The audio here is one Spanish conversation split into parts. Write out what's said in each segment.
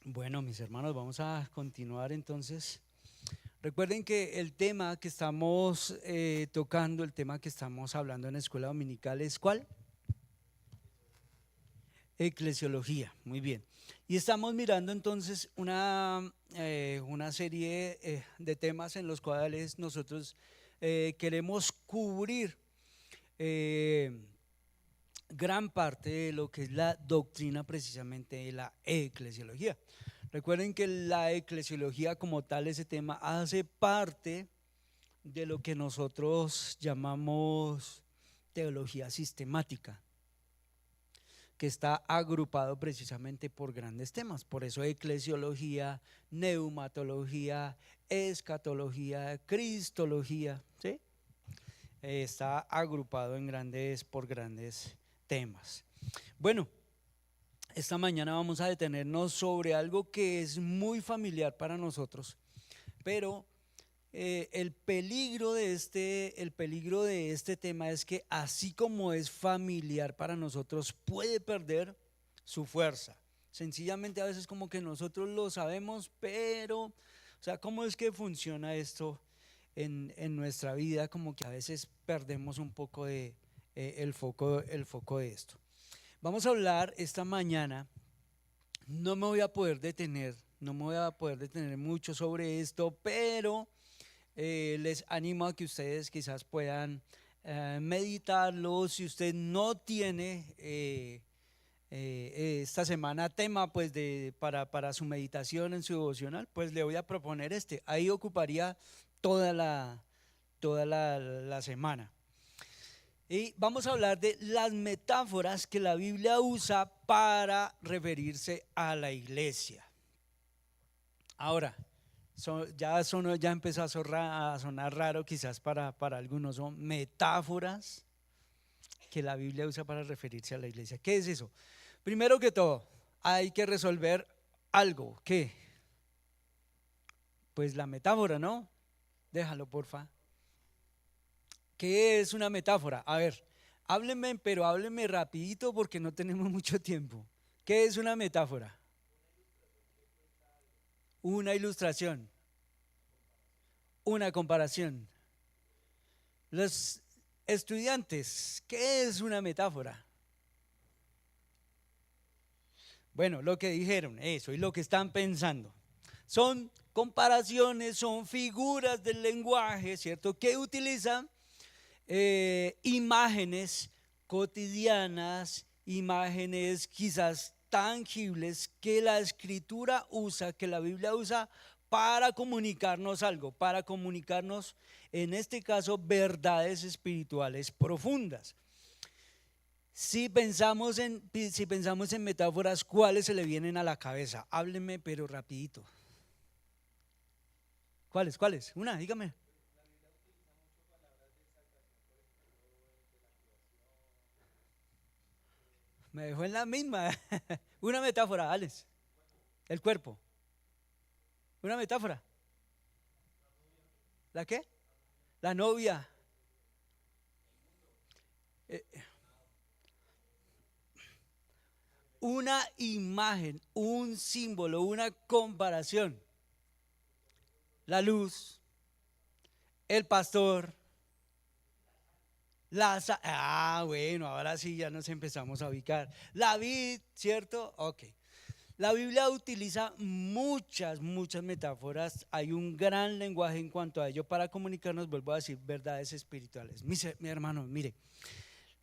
Bueno, mis hermanos, vamos a continuar entonces. Recuerden que el tema que estamos tocando, el tema que estamos hablando en la escuela dominical es ¿cuál? Eclesiología, muy bien. Y estamos mirando entonces una serie de temas en los cuales nosotros queremos cubrir eh, gran parte de lo que es la doctrina precisamente de la eclesiología. Recuerden que la eclesiología como tal, ese tema, hace parte de lo que nosotros llamamos teología sistemática, que está agrupado precisamente por grandes temas. Por eso eclesiología, neumatología, escatología, cristología, ¿sí? Está agrupado por grandes temas. Bueno, esta mañana vamos a detenernos sobre algo que es muy familiar para nosotros, pero el peligro de este tema es que así como es familiar para nosotros, puede perder su fuerza. Sencillamente a veces como que nosotros lo sabemos, pero, o sea, ¿cómo es que funciona esto en nuestra vida? Como que a veces perdemos un poco el foco de esto. Vamos a hablar esta mañana, no me voy a poder detener mucho sobre esto, pero les animo a que ustedes quizás puedan meditarlo. Si usted no tiene esta semana tema pues para su meditación en su devocional, pues le voy a proponer este. Ahí ocuparía toda la semana. Y vamos a hablar de las metáforas que la Biblia usa para referirse a la iglesia. Ahora, ya empezó a sonar raro quizás para algunos, son metáforas que la Biblia usa para referirse a la iglesia. ¿Qué es eso? Primero que todo, hay que resolver algo. ¿Qué? Pues la metáfora, ¿no? Déjalo, porfa. ¿Qué es una metáfora? A ver, háblenme, pero háblenme rapidito porque no tenemos mucho tiempo. ¿Qué es una metáfora? Una ilustración, una comparación. Los estudiantes, ¿qué es una metáfora? Bueno, lo que dijeron, eso, y lo que están pensando. Son comparaciones, son figuras del lenguaje, ¿cierto? Que utilizan imágenes cotidianas, imágenes quizás tangibles que la escritura usa, que la Biblia usa para comunicarnos algo, para comunicarnos, en este caso, verdades espirituales profundas. Si pensamos en metáforas, ¿cuáles se le vienen a la cabeza? Háblenme, pero rapidito. ¿Cuáles? ¿Cuáles? Una, dígame. Me dejó en la misma. Una metáfora, Alex. El cuerpo. Una metáfora. ¿La qué? La novia. Eh, una imagen, un símbolo, una comparación. La luz, el pastor, bueno, ahora sí ya nos empezamos a ubicar. La vid, ¿cierto? Ok. La Biblia utiliza muchas metáforas. Hay un gran lenguaje en cuanto a ello para comunicarnos, vuelvo a decir, verdades espirituales. Mi hermano, mire,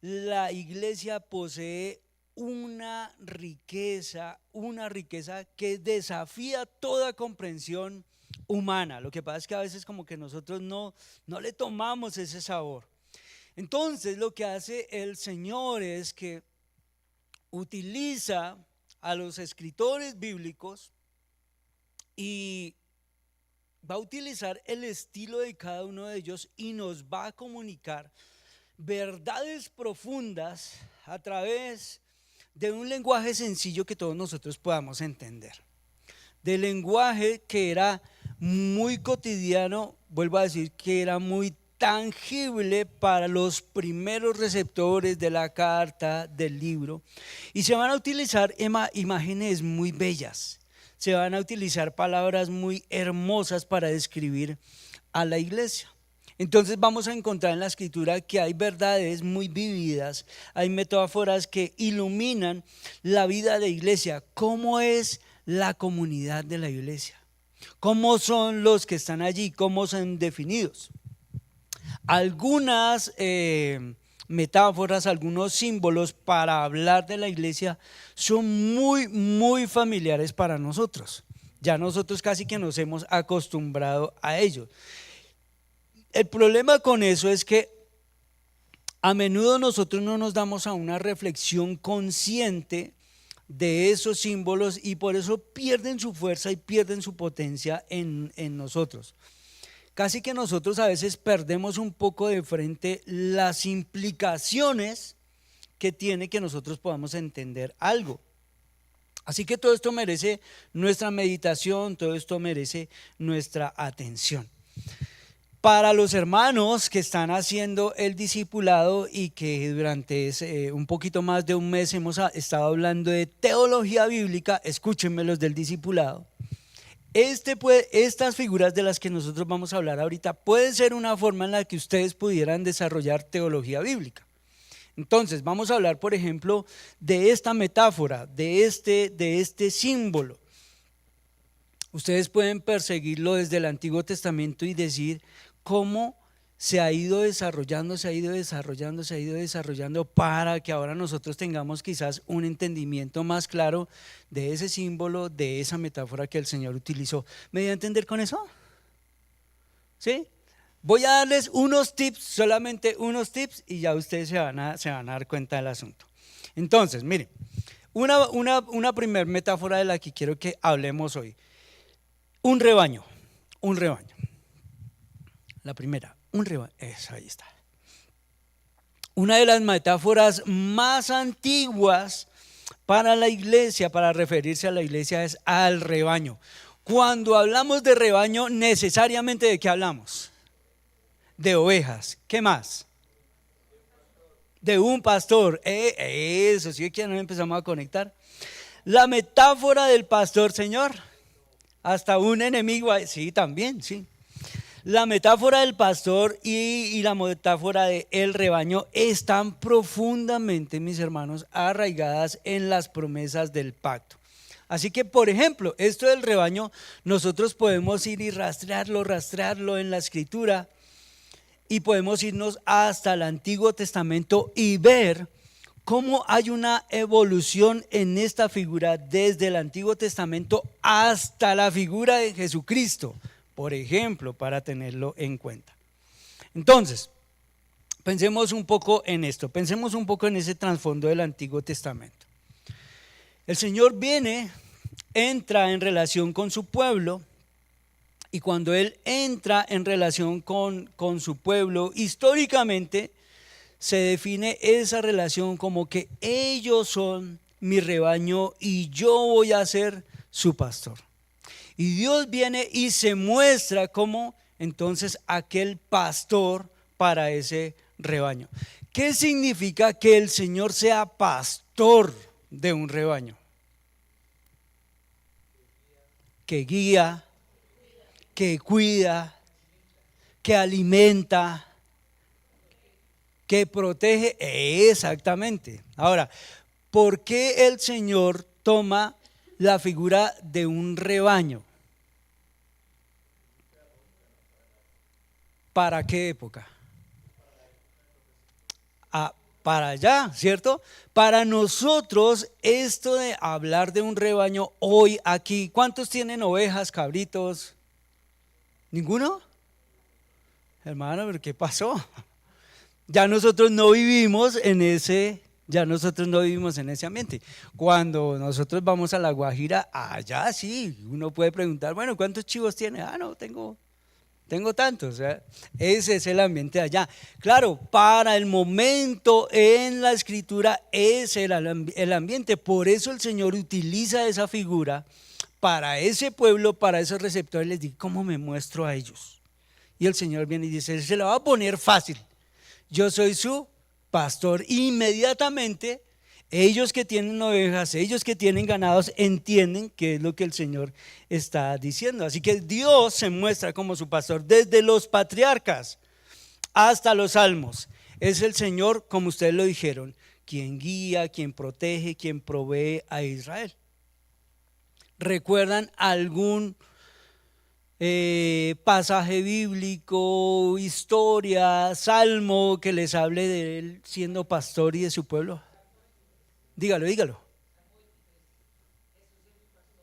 la iglesia posee una riqueza que desafía toda comprensión humana. Lo que pasa es que a veces como que nosotros no le tomamos ese sabor. Entonces lo que hace el Señor es que utiliza a los escritores bíblicos y va a utilizar el estilo de cada uno de ellos y nos va a comunicar verdades profundas a través de un lenguaje sencillo que todos nosotros podamos entender. De lenguaje que era muy cotidiano, vuelvo a decir que era muy tangible para los primeros receptores de la carta, del libro, y se van a utilizar imágenes muy bellas. se van a utilizar palabras muy hermosas para describir a la iglesia. Entonces vamos a encontrar en la escritura que hay verdades muy vividas, hay metáforas que iluminan la vida de iglesia. ¿Cómo es la comunidad de la iglesia? ¿Cómo son los que están allí? ¿Cómo son definidos? Algunas metáforas, algunos símbolos para hablar de la iglesia son muy familiares para nosotros. Ya nosotros casi que nos hemos acostumbrado a ellos. El problema con eso es que a menudo nosotros no nos damos a una reflexión consciente de esos símbolos y por eso pierden su fuerza y pierden su potencia en nosotros. Casi que nosotros a veces perdemos un poco de frente las implicaciones que tiene que nosotros podamos entender algo. Así que todo esto merece nuestra meditación, todo esto merece nuestra atención. Para los hermanos que están haciendo el discipulado y que durante un poquito más de un mes hemos estado hablando de teología bíblica, escúchenme los del discipulado. Estas figuras de las que nosotros vamos a hablar ahorita pueden ser una forma en la que ustedes pudieran desarrollar teología bíblica. Entonces vamos a hablar, por ejemplo, de esta metáfora, de este símbolo. Ustedes pueden perseguirlo desde el Antiguo Testamento y decir cómo se ha ido desarrollando para que ahora nosotros tengamos quizás un entendimiento más claro de ese símbolo, de esa metáfora que el Señor utilizó. ¿Me dio a entender con eso? ¿Sí? Voy a darles unos tips, solamente unos tips, y ya ustedes se van a dar cuenta del asunto. Entonces, miren, una primera metáfora de la que quiero que hablemos hoy. Un rebaño. La primera, un rebaño, eso, ahí está. Una de las metáforas más antiguas para la iglesia, para referirse a la iglesia, es al rebaño. Cuando hablamos de rebaño, necesariamente ¿de qué hablamos? De ovejas. ¿Qué más? De un pastor. Eso, sí que ya nos empezamos a conectar. La metáfora del pastor, Señor, hasta un enemigo, sí, también, sí. La metáfora del pastor y la metáfora del rebaño están profundamente, mis hermanos, arraigadas en las promesas del pacto. Así que, por ejemplo, esto del rebaño, nosotros podemos ir y rastrearlo en la escritura y podemos irnos hasta el Antiguo Testamento y ver cómo hay una evolución en esta figura desde el Antiguo Testamento hasta la figura de Jesucristo, por ejemplo, para tenerlo en cuenta. Entonces, pensemos un poco en esto, pensemos un poco en ese trasfondo del Antiguo Testamento. El Señor entra en relación con su pueblo, y cuando Él entra en relación con su pueblo, históricamente se define esa relación como que ellos son mi rebaño y yo voy a ser su pastor. Y Dios viene y se muestra como entonces aquel pastor para ese rebaño. ¿Qué significa que el Señor sea pastor de un rebaño? Que guía, que cuida, que alimenta, que protege. Exactamente. Ahora, ¿por qué el Señor toma la figura de un rebaño? ¿Para qué época? Para allá, ¿cierto? Para nosotros esto de hablar de un rebaño hoy aquí, ¿cuántos tienen ovejas, cabritos? ¿Ninguno? Hermano, ¿pero qué pasó? Ya nosotros no vivimos en ese ambiente. Cuando nosotros vamos a La Guajira, allá sí, uno puede preguntar, bueno, ¿cuántos chivos tiene? No, tengo tantos. O sea, ese es el ambiente de allá. Claro, para el momento en la escritura ese era el ambiente. Por eso el Señor utiliza esa figura para ese pueblo, para esos receptores. Les digo, ¿cómo me muestro a ellos? Y el Señor viene y dice, se lo va a poner fácil. Yo soy su pastor. Inmediatamente Ellos que tienen ovejas, ellos que tienen ganados, entienden qué es lo que el Señor está diciendo. Así que Dios se muestra como su pastor desde los patriarcas hasta los salmos. Es el Señor, como ustedes lo dijeron, quien guía, quien protege, quien provee a Israel. ¿Recuerdan algún pasaje bíblico, historia, salmo que les hable de él siendo pastor y de su pueblo? Dígalo, dígalo.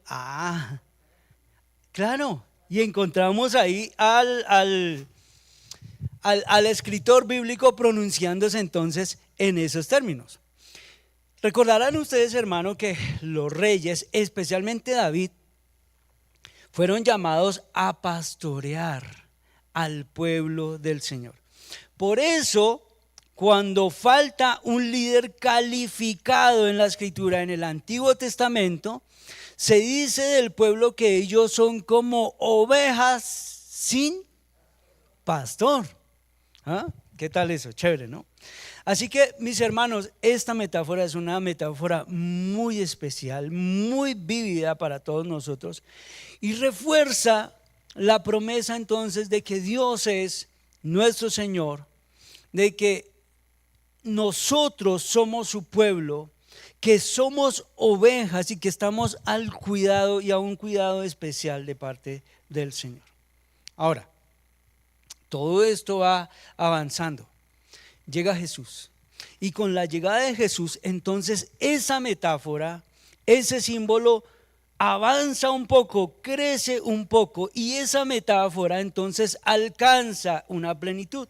Ah, claro. Y encontramos ahí al escritor bíblico pronunciándose entonces en esos términos. Recordarán ustedes, hermano, que los reyes, especialmente David, fueron llamados a pastorear al pueblo del Señor. Por eso, cuando falta un líder calificado en la Escritura, en el Antiguo Testamento, se dice del pueblo que ellos son como ovejas sin pastor. ¿Ah? ¿Qué tal eso? Chévere, ¿no? Así que, mis hermanos, esta metáfora es una metáfora muy especial, muy vívida para todos nosotros y refuerza la promesa entonces de que Dios es nuestro Señor, de que nosotros somos su pueblo, que somos ovejas y que estamos al cuidado y a un cuidado especial de parte del Señor. Ahora, todo esto va avanzando. Llega Jesús. Y con la llegada de Jesús, entonces esa metáfora, ese símbolo avanza un poco, crece un poco y esa metáfora entonces alcanza una plenitud.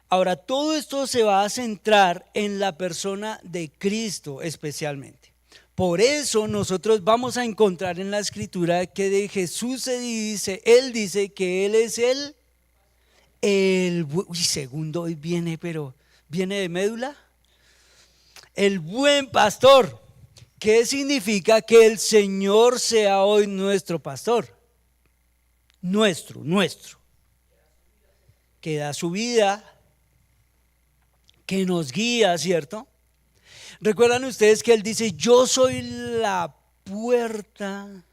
Ahora, todo esto se va a centrar en la persona de Cristo especialmente. Por eso nosotros vamos a encontrar en la Escritura que de Jesús se dice, Él dice que Él es segundo hoy viene, pero viene de médula. El buen pastor. ¿Qué significa? Que el Señor sea hoy nuestro pastor. Nuestro. Que da su vida, que nos guía, ¿cierto? Recuerdan ustedes que Él dice, yo soy la puerta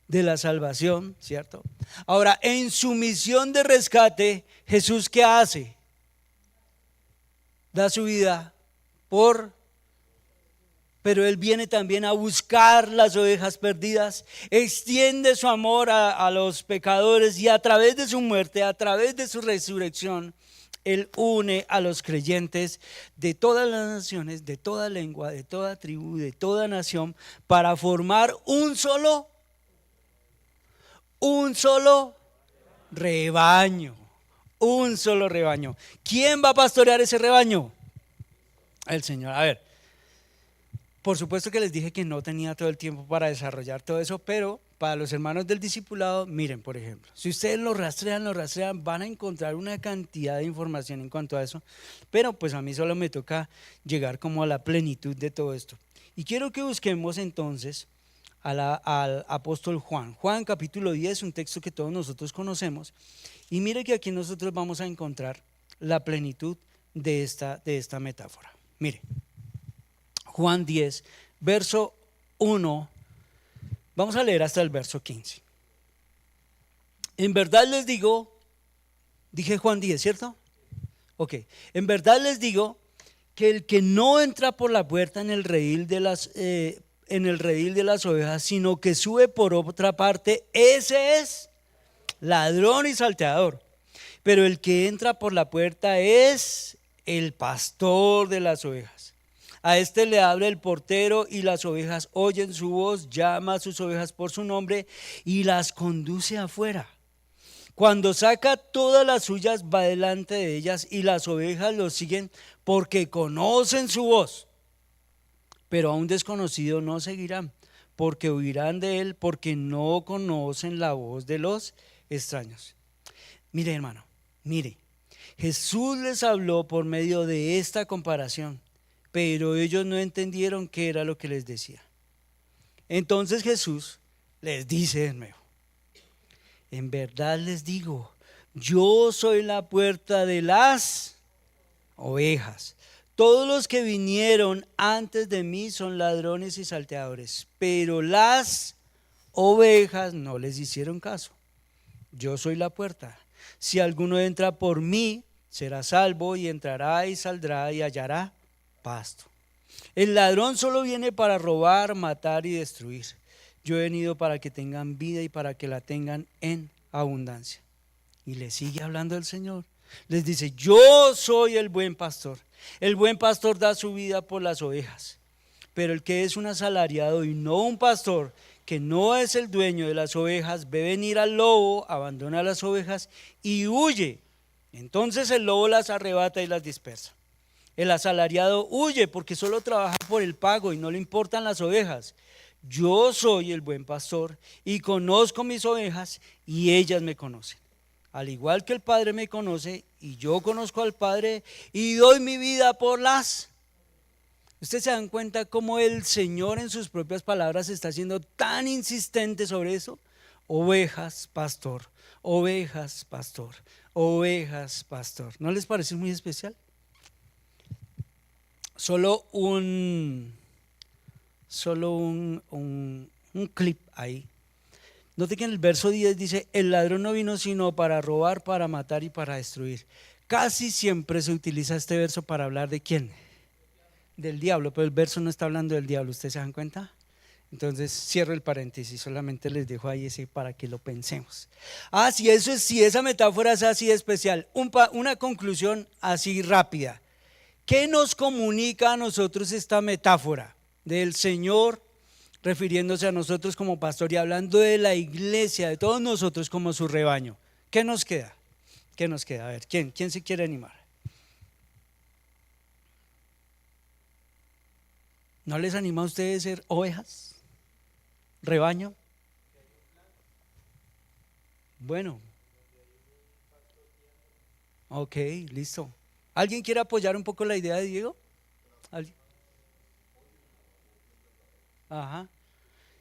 de la salvación, ¿cierto? Ahora, en su misión de rescate, Jesús, ¿qué hace? Da su vida pero Él viene también a buscar las ovejas perdidas, extiende su amor a los pecadores y a través de su muerte, a través de su resurrección, Él une a los creyentes de todas las naciones, de toda lengua, de toda tribu, de toda nación, para formar un solo rebaño, un solo rebaño. ¿Quién va a pastorear ese rebaño? El Señor. A ver, por supuesto que les dije que no tenía todo el tiempo para desarrollar todo eso, pero para los hermanos del discipulado, miren, por ejemplo, si ustedes lo rastrean, van a encontrar una cantidad de información en cuanto a eso, pero pues a mí solo me toca llegar como a la plenitud de todo esto. Y quiero que busquemos entonces al apóstol Juan. Juan capítulo 10, un texto que todos nosotros conocemos, y mire que aquí nosotros vamos a encontrar la plenitud de esta metáfora. Mire, Juan 10, verso 1, vamos a leer hasta el verso 15. En verdad les digo, dije Juan 10, ¿cierto? Ok, en verdad les digo que el que no entra por la puerta en el redil de las ovejas, sino que sube por otra parte, ese es ladrón y salteador. Pero el que entra por la puerta es el pastor de las ovejas. A este le abre el portero y las ovejas oyen su voz, llama a sus ovejas por su nombre y las conduce afuera. Cuando saca todas las suyas, va delante de ellas y las ovejas lo siguen porque conocen su voz. Pero a un desconocido no seguirán, porque huirán de él, porque no conocen la voz de los extraños. Mire, hermano, mire, Jesús les habló por medio de esta comparación, pero ellos no entendieron qué era lo que les decía. Entonces Jesús les dice de nuevo, en verdad les digo, yo soy la puerta de las ovejas. Todos los que vinieron antes de mí son ladrones y salteadores, pero las ovejas no les hicieron caso. Yo soy la puerta. Si alguno entra por mí, será salvo, y entrará y saldrá y hallará pasto. El ladrón solo viene para robar, matar y destruir. Yo he venido para que tengan vida y para que la tengan en abundancia. Y le sigue hablando el Señor. Les dice: yo soy el buen pastor. El buen pastor da su vida por las ovejas. Pero el que es un asalariado y no un pastor, que no es el dueño de las ovejas, ve venir al lobo, abandona las ovejas y huye. Entonces el lobo las arrebata y las dispersa. El asalariado huye porque solo trabaja por el pago y no le importan las ovejas. Yo soy el buen pastor y conozco mis ovejas y ellas me conocen. Al igual que el Padre me conoce y yo conozco al Padre y doy mi vida por las. ¿Ustedes se dan cuenta cómo el Señor en sus propias palabras está siendo tan insistente sobre eso? Ovejas, pastor, ovejas, pastor, ovejas, pastor. ¿No les parece muy especial? Solo un clip ahí. Note que en el verso 10 dice: el ladrón no vino sino para robar, para matar y para destruir. Casi siempre se utiliza este verso para hablar ¿de quién? Del diablo, pero el verso no está hablando del diablo. ¿Ustedes se dan cuenta? Entonces cierro el paréntesis, solamente les dejo ahí ese para que lo pensemos. Si esa metáfora es así de especial, una conclusión así rápida. ¿Qué nos comunica a nosotros esta metáfora del Señor refiriéndose a nosotros como pastor y hablando de la iglesia, de todos nosotros como su rebaño? ¿Qué nos queda? ¿Qué nos queda? A ver, ¿quién se quiere animar? ¿No les anima a ustedes ser ovejas? ¿Rebaño? Bueno. Ok, listo. ¿Alguien quiere apoyar un poco la idea de Diego? ¿Alguien? Ajá.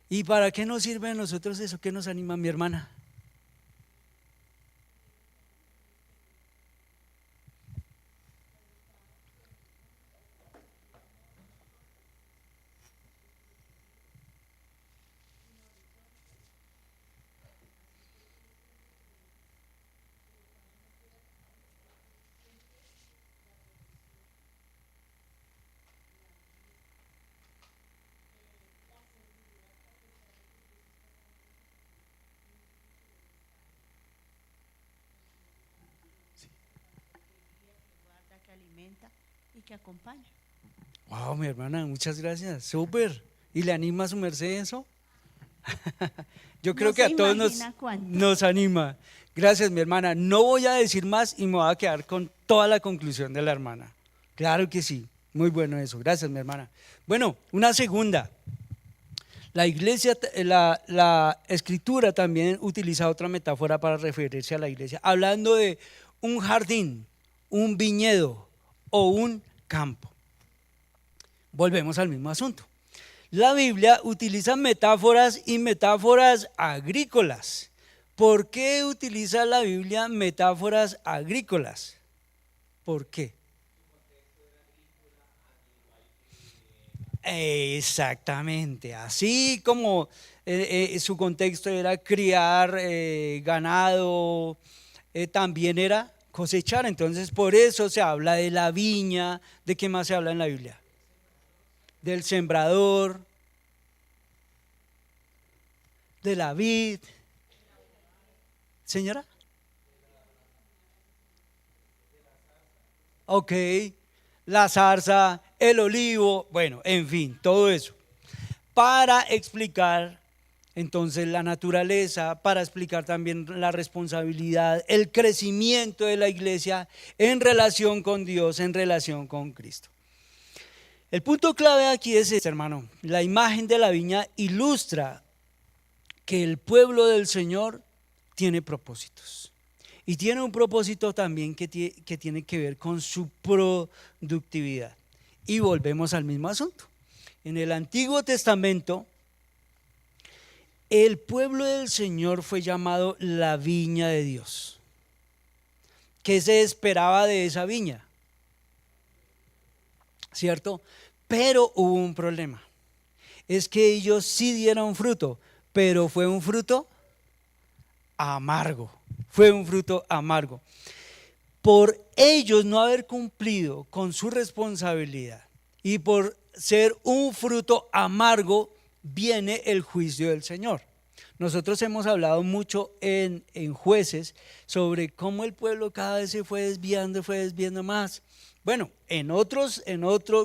¿Y para qué nos sirve a nosotros eso? ¿Qué nos anima, mi hermana? Que alimenta y que acompaña. Wow, mi hermana, muchas gracias. Súper. ¿Y le anima a su merced eso? Yo creo No que se a todos imagina cuánto. nos anima. Gracias, mi hermana. No voy a decir más y me voy a quedar con toda la conclusión de la hermana. Claro que sí. Muy bueno eso. Gracias, mi hermana. Bueno, una segunda. La iglesia, la escritura también utiliza otra metáfora para referirse a la iglesia, hablando de un jardín, un viñedo o un campo. Volvemos al mismo asunto. La Biblia utiliza metáforas y metáforas agrícolas. ¿Por qué utiliza la Biblia metáforas agrícolas? ¿Por qué? Exactamente, así como su contexto era criar ganado, también era cosechar. Entonces por eso se habla de la viña. ¿De qué más se habla en la Biblia? Del sembrador, de la vid. Señora, ok, la zarza, el olivo, bueno, en fin, todo eso para explicar entonces la naturaleza, para explicar también la responsabilidad, el crecimiento de la iglesia en relación con Dios, en relación con Cristo. El punto clave aquí es este, hermano: la imagen de la viña ilustra que el pueblo del Señor tiene propósitos. Y tiene un propósito también que tiene que ver con su productividad. Y volvemos al mismo asunto. En el Antiguo Testamento, el pueblo del Señor fue llamado la viña de Dios. ¿Qué se esperaba de esa viña? ¿cierto? Pero hubo un problema. Es que ellos sí dieron fruto, pero fue un fruto amargo. Fue un fruto amargo. Por ellos no haber cumplido con su responsabilidad y por ser un fruto amargo, viene el juicio del Señor. Nosotros hemos hablado mucho en Jueces sobre cómo el pueblo cada vez se fue desviando más. Bueno,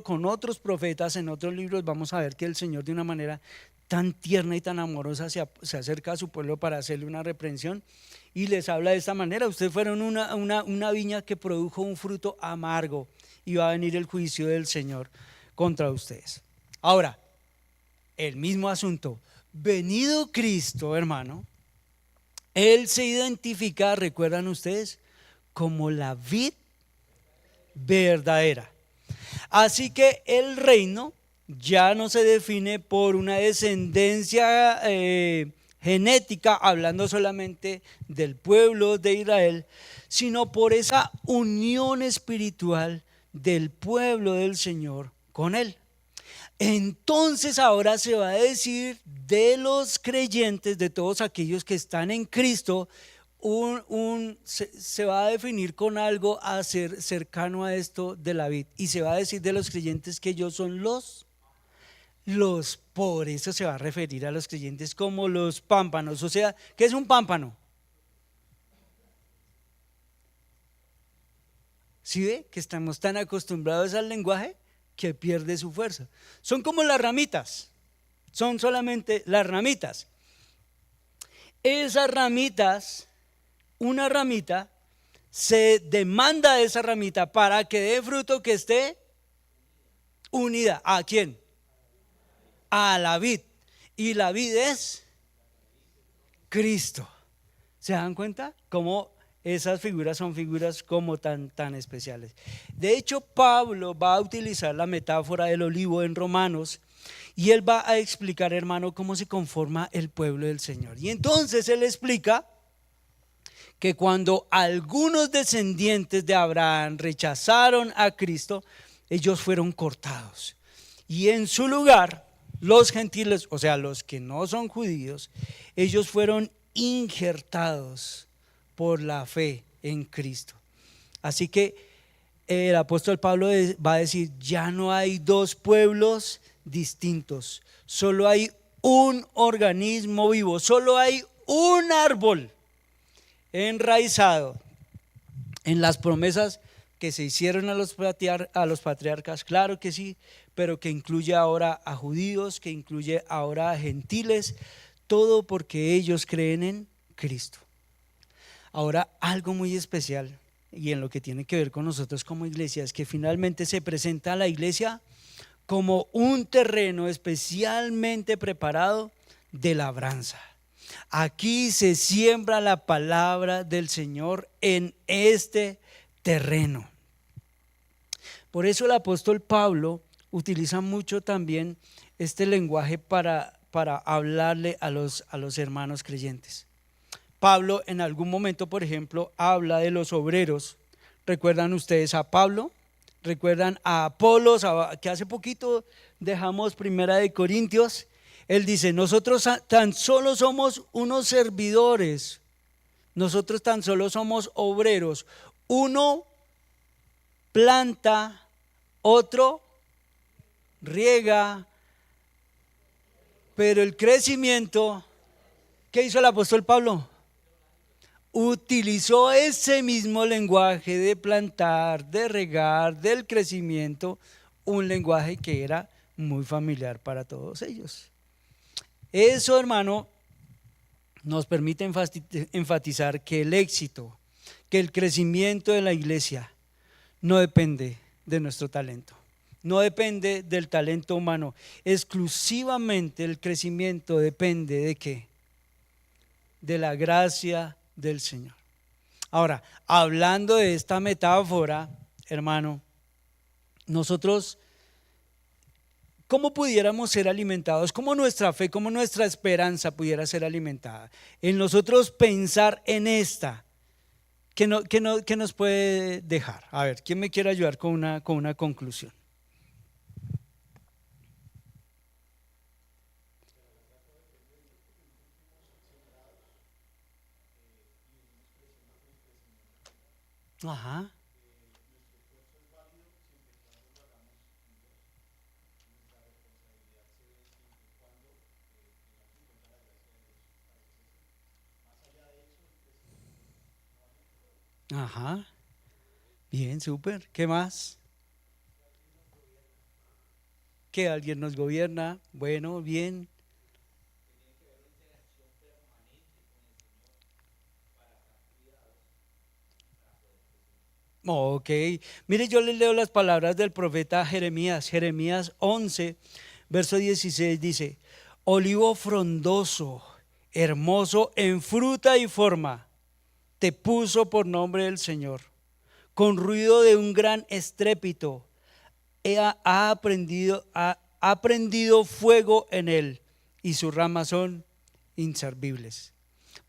con otros profetas, en otros libros, vamos a ver que el Señor de una manera tan tierna y tan amorosa se acerca a su pueblo para hacerle una reprensión y les habla de esta manera: ustedes fueron una viña que produjo un fruto amargo y va a venir el juicio del Señor contra ustedes. Ahora, el mismo asunto, venido Cristo, hermano, Él se identifica, recuerdan ustedes, como la vid verdadera. Así que el reino ya no se define por una descendencia genética, hablando solamente del pueblo de Israel, sino por esa unión espiritual del pueblo del Señor con Él. Entonces ahora se va a decir de los creyentes, de todos aquellos que están en Cristo, se va a definir con algo a ser cercano a esto de la vid, y se va a decir de los creyentes que ellos son por eso se va a referir a los creyentes como los pámpanos. O sea, ¿qué es un pámpano? ¿Sí ve? Que estamos tan acostumbrados al lenguaje que pierde su fuerza. Son como las ramitas, son solamente las ramitas. Esas ramitas, una ramita, se demanda de esa ramita para que dé fruto que esté unida. ¿A quién? A la vid. Y la vid es Cristo. ¿Se dan cuenta? Cómo esas figuras son figuras como tan especiales. De hecho, Pablo va a utilizar la metáfora del olivo en Romanos, y él va a explicar, hermano, cómo se conforma el pueblo del Señor. Y entonces él explica que cuando algunos descendientes de Abraham rechazaron a Cristo, ellos fueron cortados. Y en su lugar, los gentiles, o sea, los que no son judíos, ellos fueron injertados por la fe en Cristo. Así que el apóstol Pablo va a decir: ya no hay dos pueblos distintos, solo hay un organismo vivo, solo hay un árbol enraizado en las promesas que se hicieron a los patriarcas, claro que sí, pero que incluye ahora a judíos, que incluye ahora a gentiles, todo porque ellos creen en Cristo. Ahora, algo muy especial, y en lo que tiene que ver con nosotros como iglesia, es que finalmente se presenta a la iglesia como un terreno especialmente preparado de labranza. Aquí se siembra la palabra del Señor en este terreno. Por eso el apóstol Pablo utiliza mucho también este lenguaje para hablarle a los hermanos creyentes. Pablo en algún momento, por ejemplo, habla de los obreros. ¿Recuerdan ustedes a Pablo? ¿Recuerdan a Apolos, que hace poquito dejamos Primera de Corintios? Él dice: nosotros tan solo somos unos servidores, nosotros tan solo somos obreros. Uno planta, otro riega, pero el crecimiento, ¿qué hizo el apóstol Pablo? Utilizó ese mismo lenguaje de plantar, de regar, del crecimiento, un lenguaje que era muy familiar para todos ellos. Eso, hermano, nos permite enfatizar que el éxito, que el crecimiento de la iglesia no depende de nuestro talento, no depende del talento humano. Exclusivamente el crecimiento depende ¿de qué? De la gracia del Señor. Ahora, hablando de esta metáfora, hermano, nosotros, ¿cómo pudiéramos ser alimentados? ¿Cómo nuestra fe, cómo nuestra esperanza pudiera ser alimentada? En nosotros pensar en esta, ¿qué nos puede dejar? A ver, ¿quién me quiere ayudar con una conclusión? Ajá. Ajá. Bien, súper. ¿Qué más? Que alguien nos gobierna. Bueno, bien. Ok. Mire, yo les leo las palabras del profeta Jeremías. Jeremías 11, verso 16 dice: Olivo frondoso, hermoso en fruta y forma, te puso por nombre el Señor. Con ruido de un gran estrépito, ha prendido fuego en él, y sus ramas son inservibles.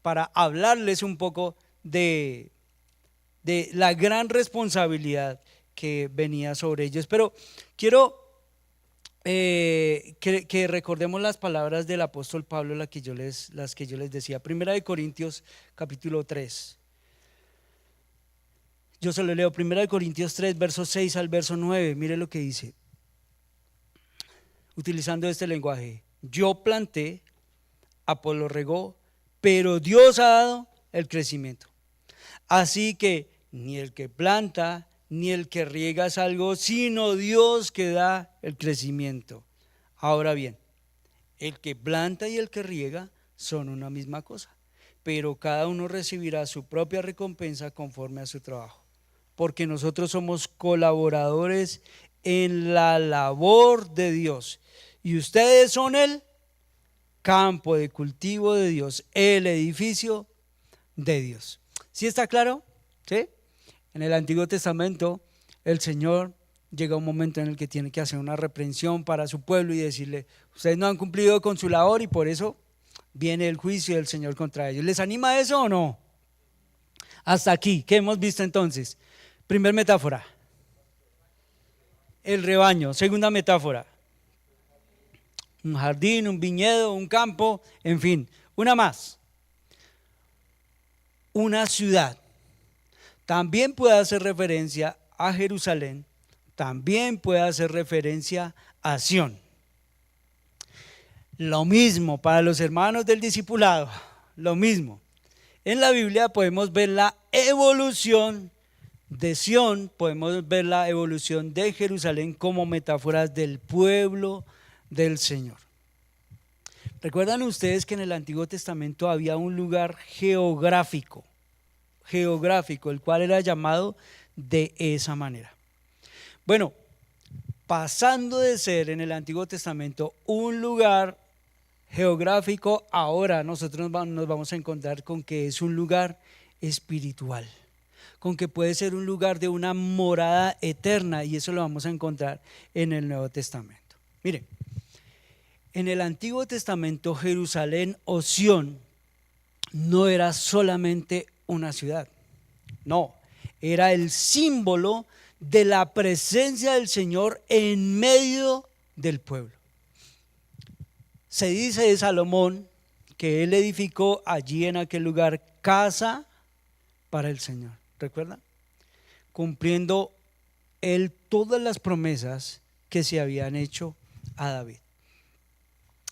Para hablarles un poco de la gran responsabilidad que venía sobre ellos. Pero quiero que recordemos las palabras del apóstol Pablo, las que yo les decía. Primera de Corintios capítulo 3. Yo se lo leo. Primera de Corintios 3, verso 6 al verso 9. Mire lo que dice, utilizando este lenguaje: yo planté, Apolo regó, pero Dios ha dado el crecimiento. Así que ni el que planta ni el que riega es algo, sino Dios que da el crecimiento. Ahora bien, el que planta y el que riega son una misma cosa, pero cada uno recibirá su propia recompensa conforme a su trabajo, porque nosotros somos colaboradores en la labor de Dios, y ustedes son el campo de cultivo de Dios, el edificio de Dios. ¿Sí está claro? ¿Sí? En el Antiguo Testamento el Señor llega un momento en el que tiene que hacer una reprensión para su pueblo y decirle: ustedes no han cumplido con su labor y por eso viene el juicio del Señor contra ellos. ¿Les anima eso o no? Hasta aquí, ¿qué hemos visto entonces? Primer metáfora, el rebaño. Segunda metáfora, un jardín, un viñedo, un campo, en fin. Una más, una ciudad. También puede hacer referencia a Jerusalén, también puede hacer referencia a Sión. Lo mismo para los hermanos del discipulado, lo mismo. En la Biblia podemos ver la evolución de Sión, podemos ver la evolución de Jerusalén como metáforas del pueblo del Señor. ¿Recuerdan ustedes que en el Antiguo Testamento había un lugar geográfico, el cual era llamado de esa manera? Bueno, pasando de ser en el Antiguo Testamento un lugar geográfico, ahora nosotros nos vamos a encontrar con que es un lugar espiritual, con que puede ser un lugar de una morada eterna, y eso lo vamos a encontrar en el Nuevo Testamento. Miren, en el Antiguo Testamento Jerusalén o Sión no era solamente una ciudad, no, era el símbolo de la presencia del Señor en medio del pueblo. Se dice de Salomón que él edificó allí en aquel lugar casa para el Señor, ¿recuerdan? Cumpliendo él todas las promesas que se habían hecho a David.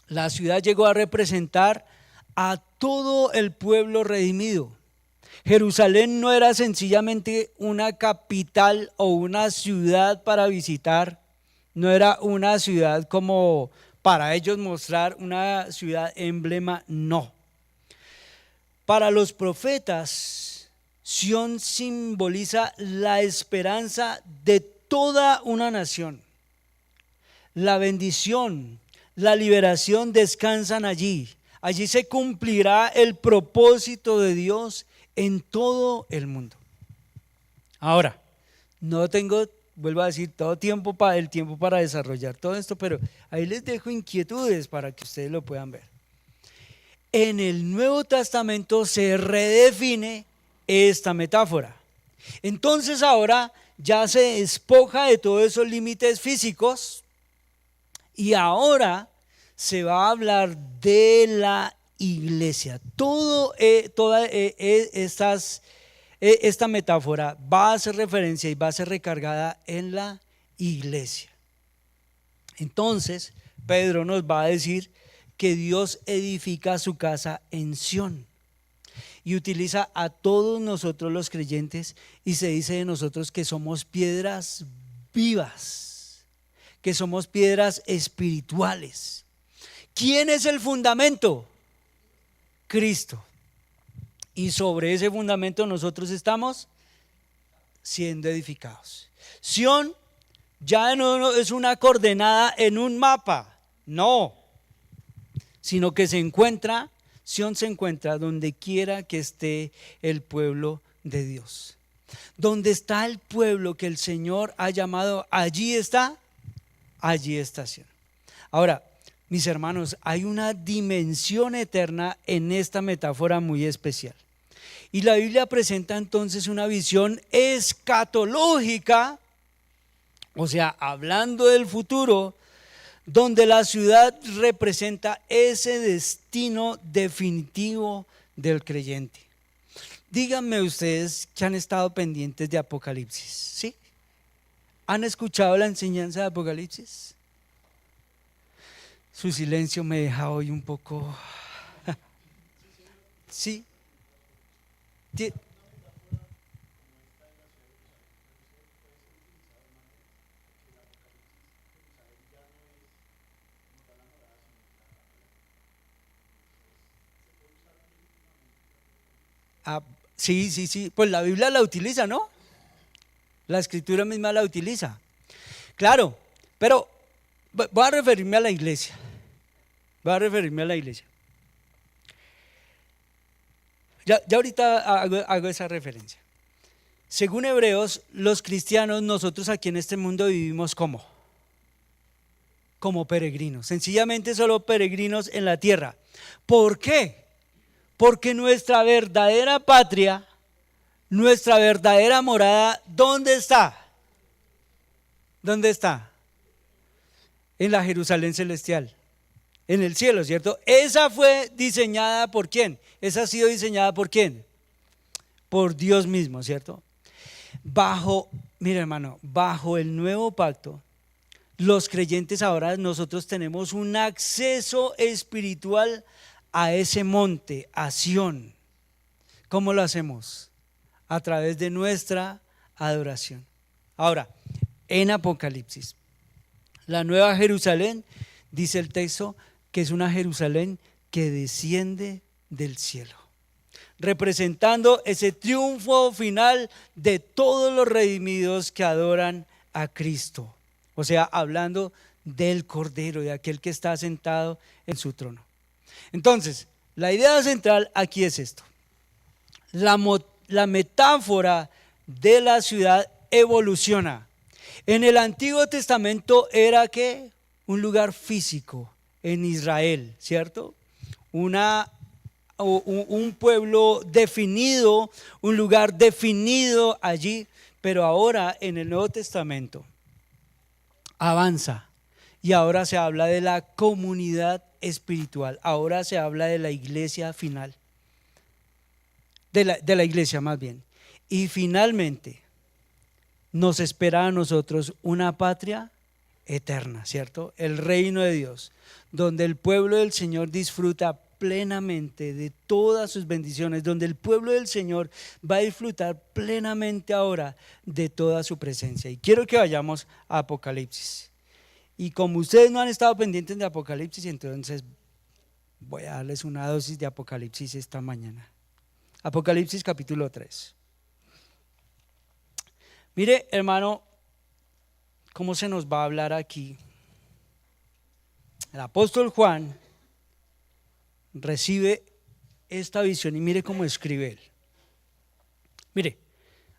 La ciudad llegó a representar a todo el pueblo redimido. Jerusalén no era sencillamente una capital o una ciudad para visitar, no era una ciudad como para ellos mostrar, una ciudad emblema, no. Para los profetas, Sión simboliza la esperanza de toda una nación. La bendición, la liberación descansan allí. Allí se cumplirá el propósito de Dios en todo el mundo. Ahora, no tengo, vuelvo a decir, el tiempo para desarrollar todo esto, pero ahí les dejo inquietudes para que ustedes lo puedan ver. En el Nuevo Testamento se redefine esta metáfora. Entonces ahora ya se despoja de todos esos límites físicos y ahora se va a hablar de la iglesia. Todas estas esta metáfora va a hacer referencia y va a ser recargada en la iglesia. Entonces, Pedro nos va a decir que Dios edifica su casa en Sión y utiliza a todos nosotros los creyentes y se dice de nosotros que somos piedras vivas, que somos piedras espirituales. ¿Quién es el fundamento? Cristo. Y sobre ese fundamento nosotros estamos siendo edificados. Sión ya no es una coordenada en un mapa, no, sino que Sión se encuentra donde quiera que esté el pueblo de Dios. Donde está el pueblo que el Señor ha llamado, allí está Sión. Ahora, mis hermanos, hay una dimensión eterna en esta metáfora muy especial. Y la Biblia presenta entonces una visión escatológica, o sea, hablando del futuro, donde la ciudad representa ese destino definitivo del creyente. Díganme ustedes que han estado pendientes de Apocalipsis, ¿sí? ¿Han escuchado la enseñanza de Apocalipsis? Su silencio me deja hoy un poco... ¿Sí? Ah, sí, pues la Biblia la utiliza, ¿no? La Escritura misma la utiliza. Claro, pero voy a referirme a la iglesia. Ya ahorita hago esa referencia. Según Hebreos, los cristianos, nosotros aquí en este mundo vivimos como peregrinos, sencillamente solo peregrinos en la tierra. ¿Por qué? Porque nuestra verdadera patria, nuestra verdadera morada, ¿dónde está? ¿Dónde está? En la Jerusalén celestial, en el cielo, ¿cierto? Esa fue diseñada ¿por quién? Esa ha sido diseñada ¿por quién? Por Dios mismo, ¿cierto? Mira hermano, bajo el nuevo pacto, los creyentes ahora nosotros tenemos un acceso espiritual a ese monte, a Sión. ¿Cómo lo hacemos? A través de nuestra adoración. Ahora, en Apocalipsis, la nueva Jerusalén, dice el texto, que es una Jerusalén que desciende del cielo, representando ese triunfo final de todos los redimidos que adoran a Cristo. O sea, hablando del Cordero, de aquel que está sentado en su trono. Entonces, la idea central aquí es esto. La metáfora de la ciudad evoluciona. En el Antiguo Testamento era ¿qué? Un lugar físico en Israel, ¿cierto? Un pueblo definido, un lugar definido allí, pero ahora en el Nuevo Testamento avanza y ahora se habla de la comunidad espiritual, ahora se habla de la iglesia final, de la iglesia más bien, y finalmente nos espera a nosotros una patria eterna, ¿cierto? El reino de Dios, donde el pueblo del Señor disfruta plenamente de todas sus bendiciones, donde el pueblo del Señor va a disfrutar plenamente ahora de toda su presencia. Y quiero que vayamos a Apocalipsis. Y como ustedes no han estado pendientes de Apocalipsis, entonces voy a darles una dosis de Apocalipsis esta mañana. Apocalipsis capítulo 3. Mire, hermano, cómo se nos va a hablar aquí. El apóstol Juan recibe esta visión y mire cómo escribe él. Mire,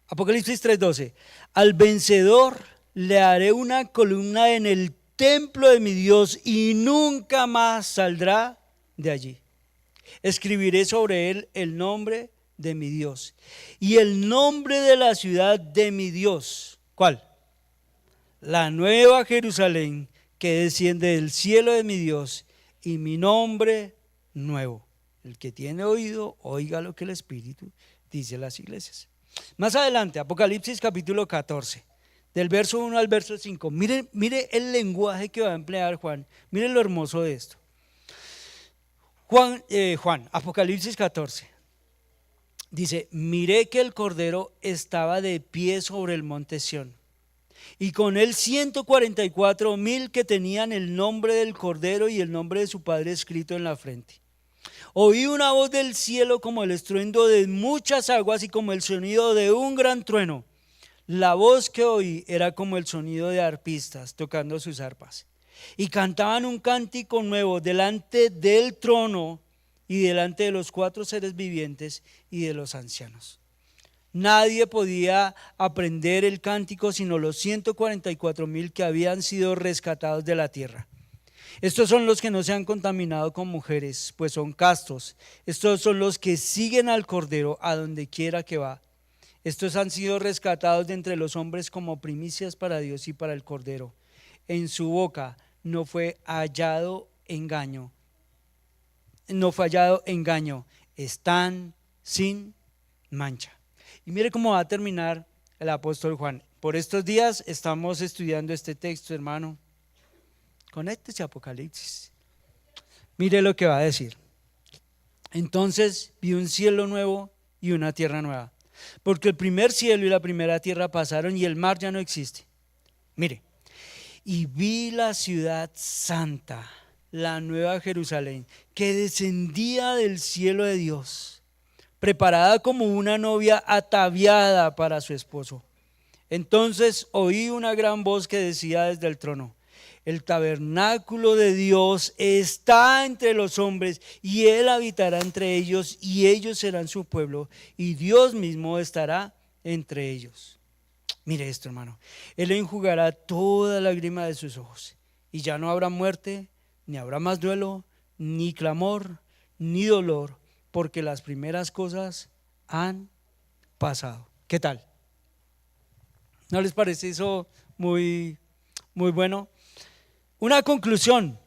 Apocalipsis 3:12. Al vencedor le haré una columna en el templo de mi Dios y nunca más saldrá de allí. Escribiré sobre él el nombre de mi Dios y el nombre de la ciudad de mi Dios. ¿Cuál? La nueva Jerusalén que desciende del cielo de mi Dios y mi nombre nuevo. El que tiene oído, oiga lo que el Espíritu dice a las iglesias. Más adelante, Apocalipsis capítulo 14, del verso 1 al verso 5. Mire el lenguaje que va a emplear Juan. Mire lo hermoso de esto. Apocalipsis 14. Dice, miré que el Cordero estaba de pie sobre el monte Sión, y con él 144,000 que tenían el nombre del Cordero y el nombre de su Padre escrito en la frente. Oí una voz del cielo como el estruendo de muchas aguas y como el sonido de un gran trueno. La voz que oí era como el sonido de arpistas tocando sus arpas. Y cantaban un cántico nuevo delante del trono y delante de los 4 seres vivientes y de los ancianos. Nadie podía aprender el cántico sino los 144,000 que habían sido rescatados de la tierra. Estos son los que no se han contaminado con mujeres, pues son castos. Estos son los que siguen al Cordero a donde quiera que va. Estos han sido rescatados de entre los hombres como primicias para Dios y para el Cordero. En su boca no fue hallado engaño. Están sin mancha. Y mire cómo va a terminar el apóstol Juan. Por estos días estamos estudiando este texto, hermano. Conéctese a Apocalipsis. Mire lo que va a decir. Entonces vi un cielo nuevo y una tierra nueva, porque el primer cielo y la primera tierra pasaron y el mar ya no existe. Mire, y vi la ciudad santa, la nueva Jerusalén, que descendía del cielo de Dios, preparada como una novia ataviada para su esposo. Entonces oí una gran voz que decía desde el trono: el tabernáculo de Dios está entre los hombres, y Él habitará entre ellos, y ellos serán su pueblo, y Dios mismo estará entre ellos. Mire esto, hermano. Él enjugará toda lágrima de sus ojos, y ya no habrá muerte, ni habrá más duelo, ni clamor, ni dolor, porque las primeras cosas han pasado. ¿Qué tal? ¿No les parece eso muy bueno? Una conclusión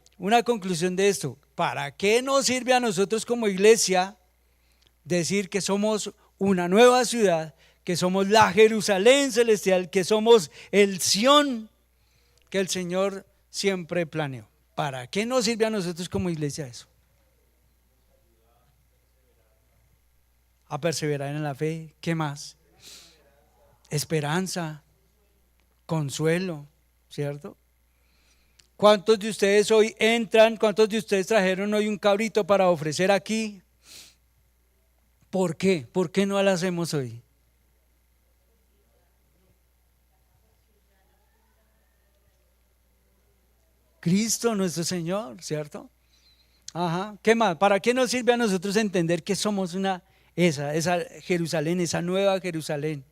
de esto. ¿Para qué nos sirve a nosotros como iglesia decir que somos una nueva ciudad, que somos la Jerusalén celestial, que somos el Sión que el Señor siempre planeó? ¿Para qué nos sirve a nosotros como iglesia eso? A perseverar en la fe. ¿Qué más? Esperanza, consuelo, ¿cierto? ¿Cuántos de ustedes hoy entran? ¿Cuántos de ustedes trajeron hoy un cabrito para ofrecer aquí? ¿Por qué? ¿Por qué no lo hacemos hoy? Cristo nuestro Señor, ¿cierto? Ajá. ¿Qué más? ¿Para qué nos sirve a nosotros entender que somos esa Jerusalén, esa nueva Jerusalén?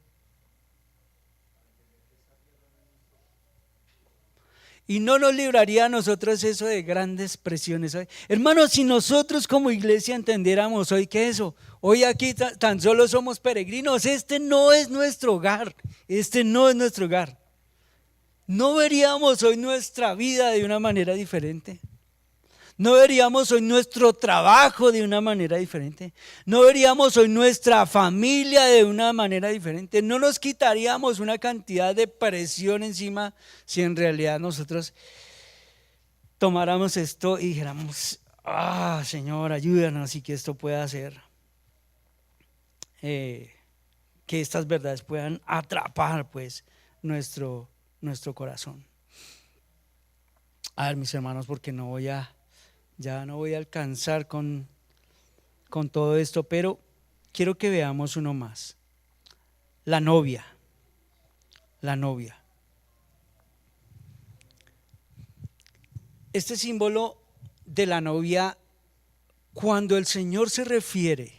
Y no nos libraría a nosotros eso de grandes presiones hoy. Hermanos, si nosotros como iglesia entendiéramos hoy que eso, hoy aquí tan solo somos peregrinos, este no es nuestro hogar, ¿no veríamos hoy nuestra vida de una manera diferente? ¿No veríamos hoy nuestro trabajo de una manera diferente? ¿No veríamos hoy nuestra familia de una manera diferente? ¿No nos quitaríamos una cantidad de presión encima si en realidad nosotros tomáramos esto y dijéramos: Señor, ayúdanos y que esto pueda ser, que estas verdades puedan atrapar pues nuestro corazón? A ver, mis hermanos, porque ya no voy a alcanzar con todo esto, pero quiero que veamos uno más. La novia. Este símbolo de la novia, cuando el Señor se refiere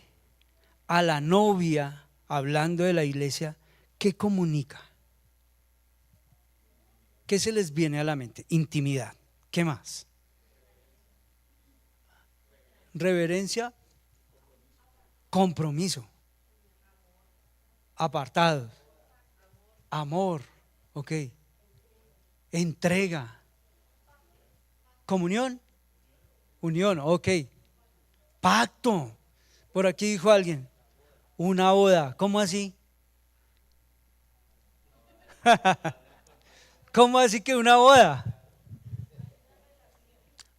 a la novia, hablando de la iglesia, ¿qué comunica? ¿Qué se les viene a la mente? Intimidad. ¿Qué más? Reverencia, compromiso, apartado, amor, ok, entrega, comunión, unión, ok, pacto. Por aquí dijo alguien, una boda. ¿Cómo así? ¿Cómo así que una boda?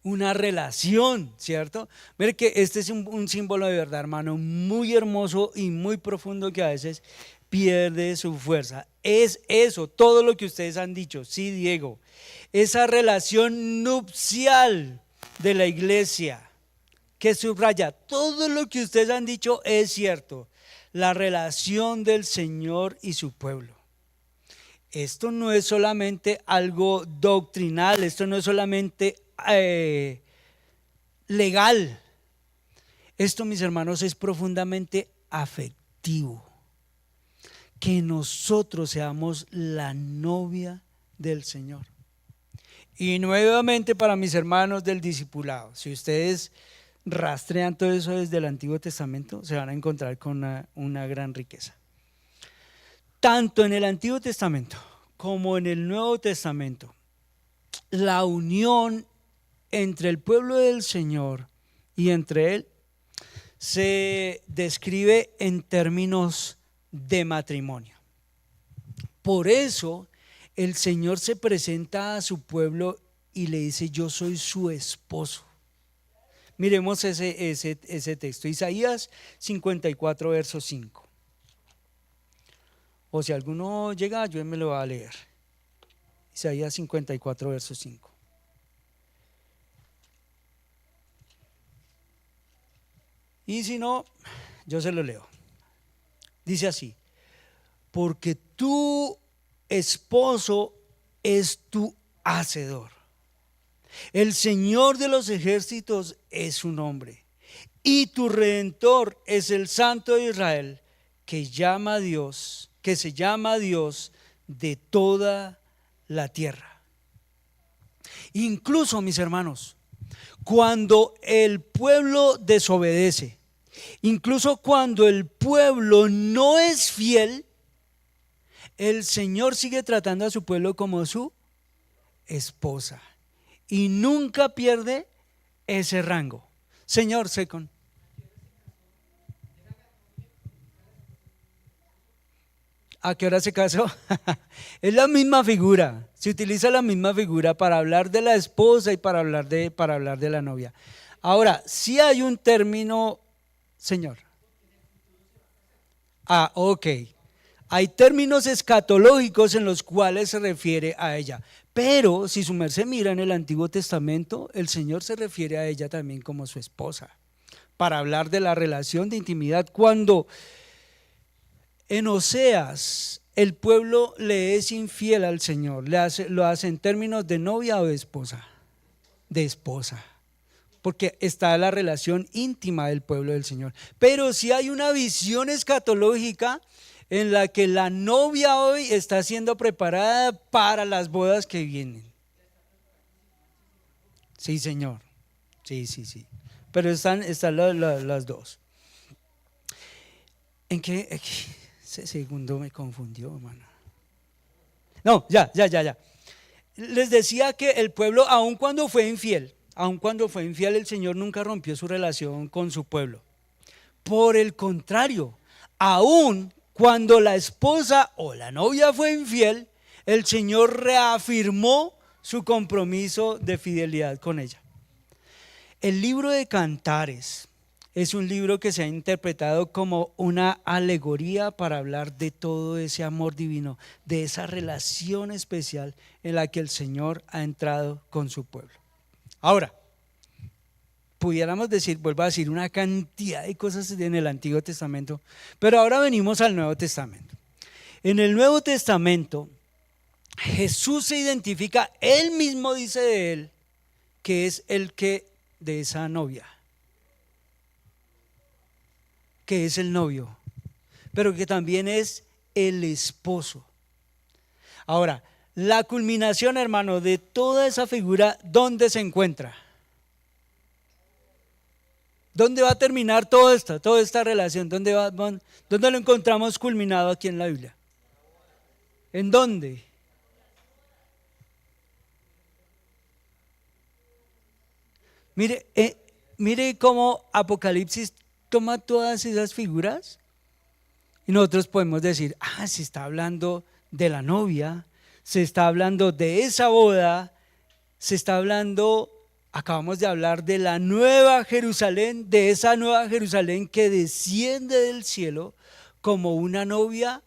Una relación, ¿cierto? Mire que este es un símbolo de verdad, hermano, muy hermoso y muy profundo que a veces pierde su fuerza. Es eso, todo lo que ustedes han dicho, sí, Diego, esa relación nupcial de la iglesia que subraya todo lo que ustedes han dicho es cierto, la relación del Señor y su pueblo. Esto no es solamente algo doctrinal, esto no es solamente legal. Esto, mis hermanos, es profundamente afectivo. Que nosotros seamos la novia del Señor. Y nuevamente para mis hermanos del discipulado, si ustedes rastrean todo eso desde el Antiguo Testamento, se van a encontrar con una gran riqueza. Tanto en el Antiguo Testamento como en el Nuevo Testamento, la unión entre el pueblo del Señor y entre Él se describe en términos de matrimonio. Por eso el Señor se presenta a su pueblo y le dice: yo soy su esposo. Miremos ese texto, Isaías 54, verso 5. O si alguno llega, yo me lo voy a leer. Isaías 54, verso 5. Y si no, yo se lo leo. Dice así: porque tu esposo es tu hacedor. El Señor de los ejércitos es su nombre. Y tu Redentor es el Santo de Israel, que se llama Dios de toda la tierra. Incluso, mis hermanos, cuando el pueblo desobedece, incluso cuando el pueblo no es fiel, el Señor sigue tratando a su pueblo como su esposa y nunca pierde ese rango. Señor, second. ¿A qué hora se casó? Es la misma figura, se utiliza la misma figura para hablar de la esposa y para hablar de la novia. Ahora, sí hay un término, señor. Ok. Hay términos escatológicos en los cuales se refiere a ella. Pero si su merced mira en el Antiguo Testamento, el Señor se refiere a ella también como su esposa, para hablar de la relación de intimidad. Cuando en Oseas el pueblo le es infiel al Señor, lo hace en términos de novia o de esposa. De esposa, porque está la relación íntima del pueblo del Señor. Pero si hay una visión escatológica en la que la novia hoy está siendo preparada para las bodas que vienen. Sí, Señor. Sí. Pero están las dos. ¿En qué? Ese segundo me confundió, hermano. No, ya. Les decía que el pueblo, aun cuando fue infiel, el Señor nunca rompió su relación con su pueblo. Por el contrario, aun cuando la esposa o la novia fue infiel, el Señor reafirmó su compromiso de fidelidad con ella. El libro de Cantares es un libro que se ha interpretado como una alegoría para hablar de todo ese amor divino, de esa relación especial en la que el Señor ha entrado con su pueblo. Ahora, pudiéramos decir, vuelvo a decir, una cantidad de cosas en el Antiguo Testamento, pero ahora venimos al Nuevo Testamento. En el Nuevo Testamento, Jesús se identifica, él mismo dice de él, que es el que de esa novia, que es el novio, pero que también es el esposo. Ahora, la culminación, hermano, de toda esa figura, ¿dónde se encuentra? ¿Dónde va a terminar toda esta relación? ¿Dónde lo encontramos culminado aquí en la Biblia? ¿En dónde? Mire cómo Apocalipsis toma todas esas figuras y nosotros podemos decir, se está hablando de la novia, se está hablando de esa boda, se está hablando, acabamos de hablar de la nueva Jerusalén, de esa nueva Jerusalén que desciende del cielo como una novia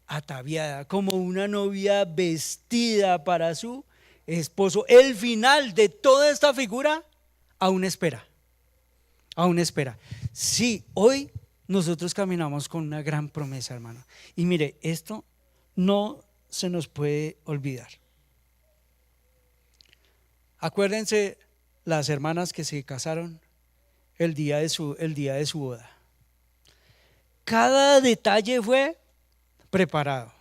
ataviada, como una novia vestida para su esposo. El final de toda esta figura aún espera, aún espera. Sí, hoy nosotros caminamos con una gran promesa, hermano. Y mire, esto no se nos puede olvidar. Acuérdense las hermanas que se casaron el día de su boda. Cada detalle fue preparado.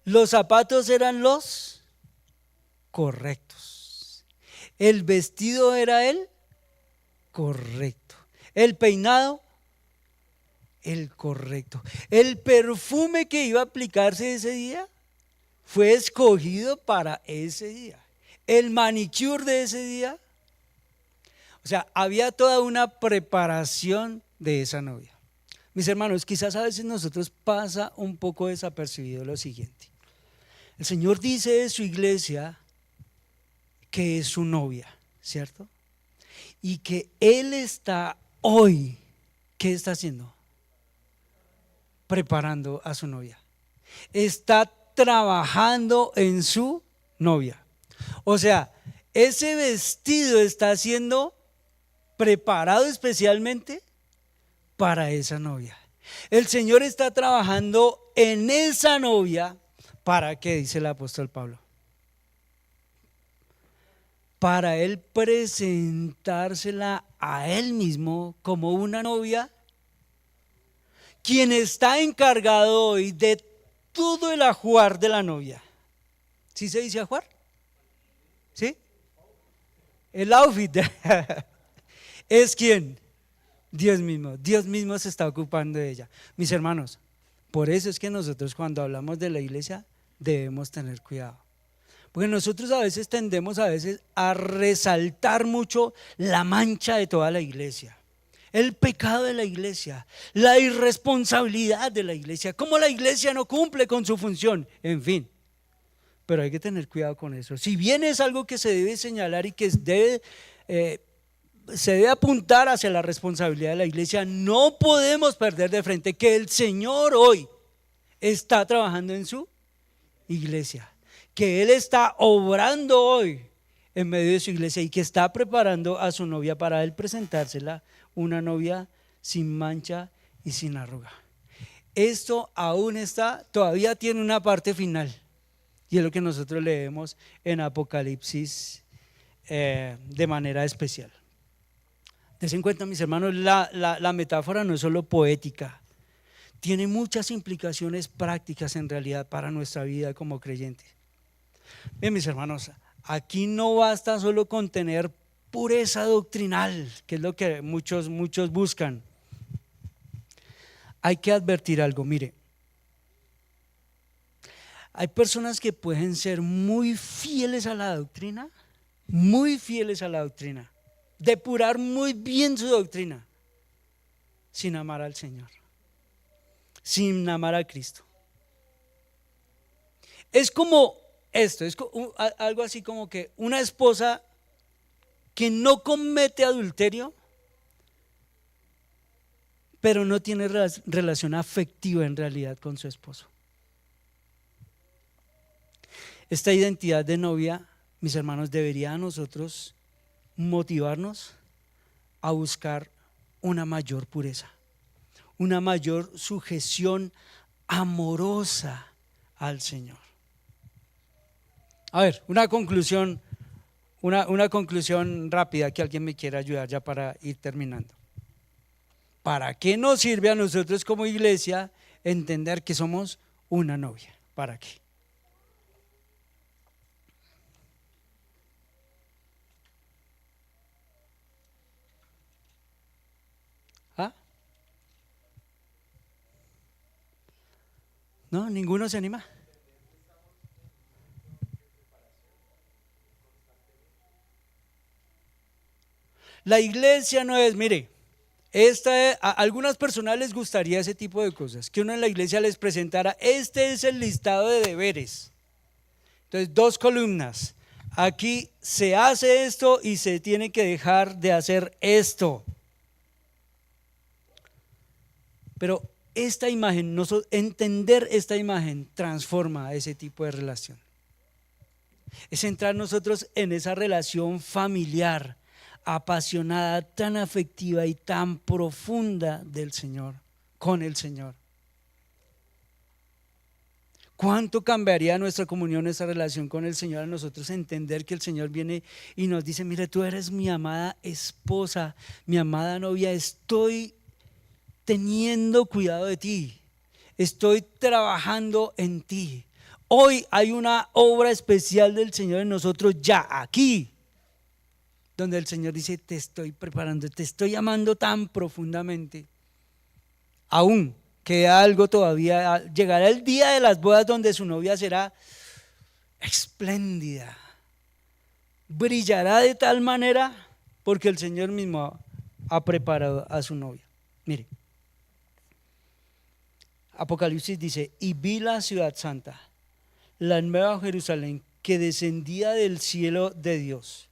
Los zapatos eran los correctos. El vestido era el correcto. El peinado, el correcto. El perfume que iba a aplicarse ese día fue escogido para ese día. El manicure de ese día. O sea, había toda una preparación de esa novia. Mis hermanos, quizás a veces nosotros pasa un poco desapercibido lo siguiente. El Señor dice de su iglesia que es su novia, ¿cierto? Y que Él está hoy, ¿qué está haciendo? Preparando a su novia. Está trabajando en su novia. O sea, ese vestido está siendo preparado especialmente para esa novia. El Señor está trabajando en esa novia. ¿Para qué? Dice el apóstol Pablo. Para Él presentársela a Él mismo como una novia, quien está encargado hoy de todo el ajuar de la novia. ¿Sí se dice ajuar? ¿Sí? El outfit. ¿Es quién? Dios mismo. Dios mismo se está ocupando de ella. Mis hermanos, por eso es que nosotros cuando hablamos de la iglesia debemos tener cuidado. Porque nosotros a veces tendemos a resaltar mucho la mancha de toda la iglesia, el pecado de la iglesia, la irresponsabilidad de la iglesia, cómo la iglesia no cumple con su función, en fin. Pero hay que tener cuidado con eso. Si bien es algo que se debe señalar y que se debe apuntar hacia la responsabilidad de la iglesia, no podemos perder de frente que el Señor hoy está trabajando en su iglesia, que Él está obrando hoy en medio de su iglesia y que está preparando a su novia para Él presentársela, una novia sin mancha y sin arruga. Esto aún todavía tiene una parte final y es lo que nosotros leemos en Apocalipsis de manera especial. Dense en cuenta, mis hermanos, la metáfora no es solo poética, tiene muchas implicaciones prácticas en realidad para nuestra vida como creyentes. Bien, mis hermanos, aquí no basta solo con tener pureza doctrinal, que es lo que muchos buscan. Hay que advertir algo, mire. Hay personas que pueden ser muy fieles a la doctrina, depurar muy bien su doctrina, sin amar al Señor, sin amar a Cristo. Es como esto, es algo así como que una esposa que no comete adulterio, pero no tiene relación afectiva en realidad con su esposo. Esta identidad de novia, mis hermanos, debería a nosotros motivarnos a buscar una mayor pureza, una mayor sujeción amorosa al Señor. A ver, una conclusión rápida que alguien me quiera ayudar ya para ir terminando. ¿Para qué nos sirve a nosotros como iglesia entender que somos una novia? ¿Para qué? ¿Ah? ¿No? ¿Ninguno se anima? La iglesia no es, mire, A algunas personas les gustaría ese tipo de cosas, que uno en la iglesia les presentara, este es el listado de deberes. Entonces, 2 columnas. Aquí se hace esto y se tiene que dejar de hacer esto. Pero esta imagen, entender esta imagen transforma ese tipo de relación. Es entrar nosotros en esa relación familiar, apasionada, tan afectiva y tan profunda del Señor, con el Señor. ¿Cuánto cambiaría nuestra comunión, nuestra relación con el Señor a nosotros entender que el Señor viene y nos dice, mira, tú eres mi amada esposa, mi amada novia, estoy teniendo cuidado de ti, estoy trabajando en ti. Hoy hay una obra especial del Señor en nosotros ya aquí, donde el Señor dice, te estoy preparando, te estoy amando tan profundamente. Aún queda algo todavía, llegará el día de las bodas donde su novia será espléndida, brillará de tal manera porque el Señor mismo ha preparado a su novia. Mire, Apocalipsis dice, y vi la ciudad santa, la nueva Jerusalén, que descendía del cielo de Dios,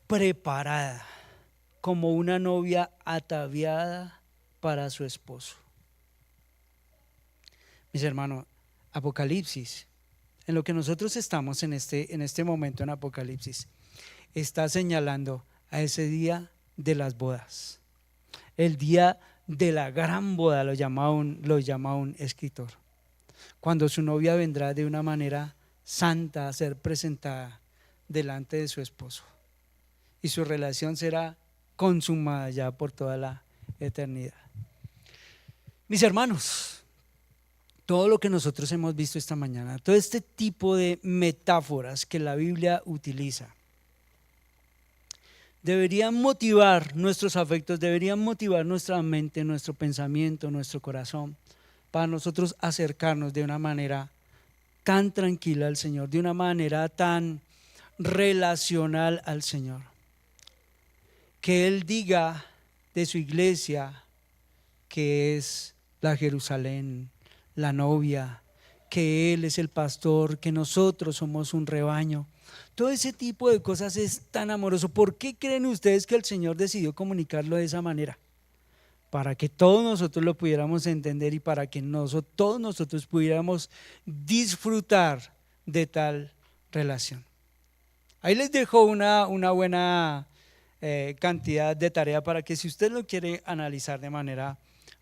preparada como una novia ataviada para su esposo. Mis hermanos, Apocalipsis, en lo que nosotros estamos en este momento en Apocalipsis, está señalando a ese día de las bodas, el día de la gran boda, lo llama un escritor, cuando su novia vendrá de una manera santa a ser presentada delante de su esposo y su relación será consumada ya por toda la eternidad. Mis hermanos, todo lo que nosotros hemos visto esta mañana, todo este tipo de metáforas que la Biblia utiliza, deberían motivar nuestros afectos, deberían motivar nuestra mente, nuestro pensamiento, nuestro corazón, para nosotros acercarnos de una manera tan tranquila al Señor, de una manera tan relacional al Señor. Que Él diga de su iglesia que es la Jerusalén, la novia, que Él es el pastor, que nosotros somos un rebaño. Todo ese tipo de cosas es tan amoroso. ¿Por qué creen ustedes que el Señor decidió comunicarlo de esa manera? Para que todos nosotros lo pudiéramos entender y para que todos nosotros pudiéramos disfrutar de tal relación. Ahí les dejo una buena cantidad de tarea para que si usted lo quiere analizar de manera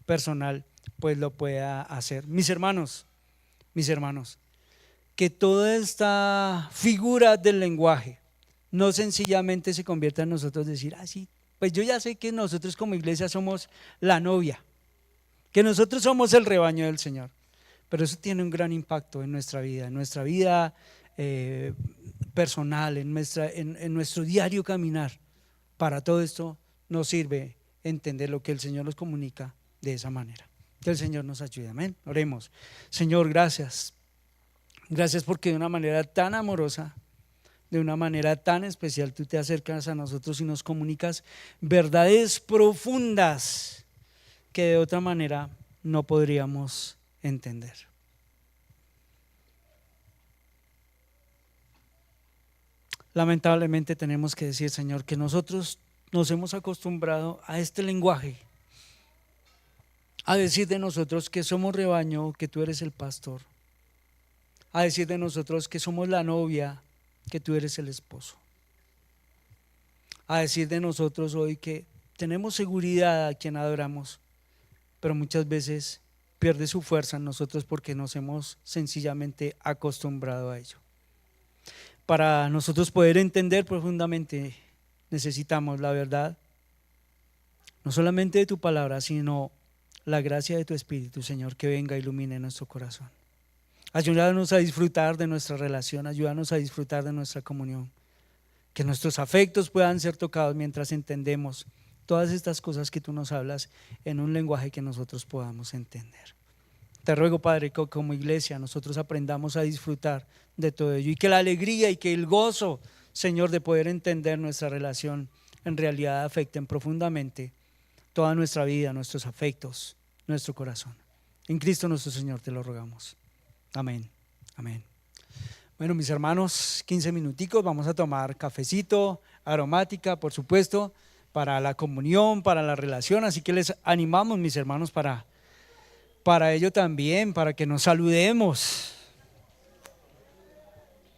personal, pues lo pueda hacer. Mis hermanos, que toda esta figura del lenguaje no sencillamente se convierta en nosotros decir, sí, pues yo ya sé que nosotros como iglesia somos la novia, que nosotros somos el rebaño del Señor, pero eso tiene un gran impacto en nuestra vida personal, en nuestro diario caminar. Para todo esto nos sirve entender lo que el Señor nos comunica de esa manera. Que el Señor nos ayude, amén. Oremos. Señor, gracias. Gracias porque de una manera tan amorosa, de una manera tan especial, tú te acercas a nosotros y nos comunicas verdades profundas que de otra manera no podríamos entender. Lamentablemente tenemos que decir, Señor, que nosotros nos hemos acostumbrado a este lenguaje, a decir de nosotros que somos rebaño, que tú eres el pastor, a decir de nosotros que somos la novia, que tú eres el esposo, a decir de nosotros hoy que tenemos seguridad a quien adoramos, pero muchas veces pierde su fuerza en nosotros porque nos hemos sencillamente acostumbrado a ello. Para nosotros poder entender profundamente necesitamos la verdad, no solamente de tu palabra, sino la gracia de tu Espíritu, Señor, que venga e ilumine nuestro corazón. Ayúdanos a disfrutar de nuestra relación, ayúdanos a disfrutar de nuestra comunión, que nuestros afectos puedan ser tocados mientras entendemos todas estas cosas que tú nos hablas en un lenguaje que nosotros podamos entender. Te ruego, Padre, que como iglesia nosotros aprendamos a disfrutar de todo ello y que la alegría y que el gozo, Señor, de poder entender nuestra relación en realidad afecten profundamente toda nuestra vida, nuestros afectos, nuestro corazón. En Cristo nuestro Señor te lo rogamos. Amén. Amén. Bueno, mis hermanos, 15 minuticos, vamos a tomar cafecito, aromática, por supuesto, para la comunión, para la relación, así que les animamos, mis hermanos, para ello también, para que nos saludemos.